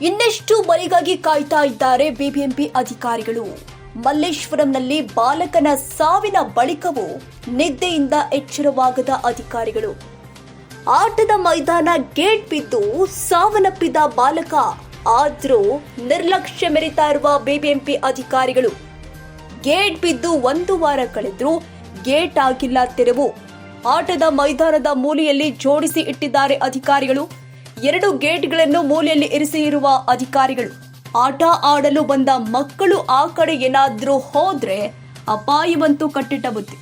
ಇನ್ನೆಷ್ಟು ಬಲಿಗಾಗಿ ಕಾಯ್ತಾ ಇದ್ದಾರೆ ಬಿಬಿಎಂಪಿ ಅಧಿಕಾರಿಗಳು. ಮಲ್ಲೇಶ್ವರಂನಲ್ಲಿ ಬಾಲಕನ ಸಾವಿನ ಬಳಿಕವೂ ನಿದ್ದೆಯಿಂದ ಎಚ್ಚರವಾಗದ ಅಧಿಕಾರಿಗಳು. ಆಟದ ಮೈದಾನ ಗೇಟ್ ಬಿದ್ದು ಸಾವನ್ನಪ್ಪಿದ ಬಾಲಕ, ಆದ್ರೂ ನಿರ್ಲಕ್ಷ್ಯ ಮೆರಿತಾ ಇರುವ ಬಿಬಿಎಂಪಿ ಅಧಿಕಾರಿಗಳು. ಗೇಟ್ ಬಿದ್ದು 1 ವಾರ ಕಳೆದ್ರೂ ಗೇಟ್ ಆಗಿಲ್ಲ ತೆರವು. ಆಟದ ಮೈದಾನದ ಮೂಲೆಯಲ್ಲಿ ಜೋಡಿಸಿ ಇಟ್ಟಿದ್ದಾರೆ ಅಧಿಕಾರಿಗಳು. 2 ಗೇಟ್ಗಳನ್ನು ಮೂಲೆಯಲ್ಲಿ ಇರಿಸಿ ಇರುವ ಅಧಿಕಾರಿಗಳು. ಆಟ ಆಡಲು ಬಂದ ಮಕ್ಕಳು ಆ ಕಡೆ ಏನಾದ್ರೂ ಹೋದ್ರೆ ಅಪಾಯವಂತೂ ಕಟ್ಟಿಟ್ಟ ಬುದ್ಧಿ.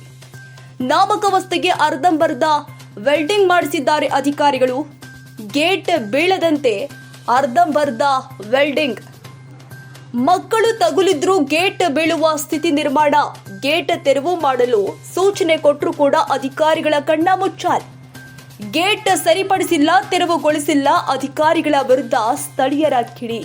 ನಾಮಕಾವಸ್ಥೆಗೆ ಅರ್ಧಂಬರ್ಧ ವೆಲ್ಡಿಂಗ್ ಮಾಡಿಸಿದ್ದಾರೆ ಅಧಿಕಾರಿಗಳು. ಗೇಟ್ ಬೀಳದಂತೆ ಅರ್ಧಂಬರ್ಧ ವೆಲ್ಡಿಂಗ್. ಮಕ್ಕಳು ತಗುಲಿದ್ರೂ ಗೇಟ್ ಬೀಳುವ ಸ್ಥಿತಿ ನಿರ್ಮಾಣ. ಗೇಟ್ ತೆರವು ಮಾಡಲು ಸೂಚನೆ ಕೊಟ್ಟರು ಕೂಡ ಅಧಿಕಾರಿಗಳ ಕಣ್ಣ ಮುಚ್ಚಾಲೆ. ಗೇಟ್ ಸರಿಪಡಿಸಿಲ್ಲ, ತೆರವುಗೊಳಿಸಿಲ್ಲ. ಅಧಿಕಾರಿಗಳ ವಿರುದ್ಧ ಸ್ಥಳೀಯರ ಕಿಡಿ.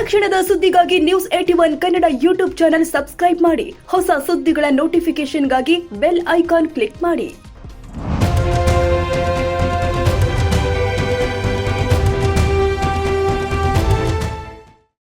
ಕ್ಷಣದ ಸುದ್ದಿಗಾಗಿ News81 Kannada YouTube channel subscribe ಮಾಡಿ. ಹೊಸ ಸುದ್ದಿಗಳ ನೋಟಿಫಿಕೇಶನ್ಗಾಗಿ ಬೆಲ್ ಐಕಾನ್ ಕ್ಲಿಕ್ ಮಾಡಿ.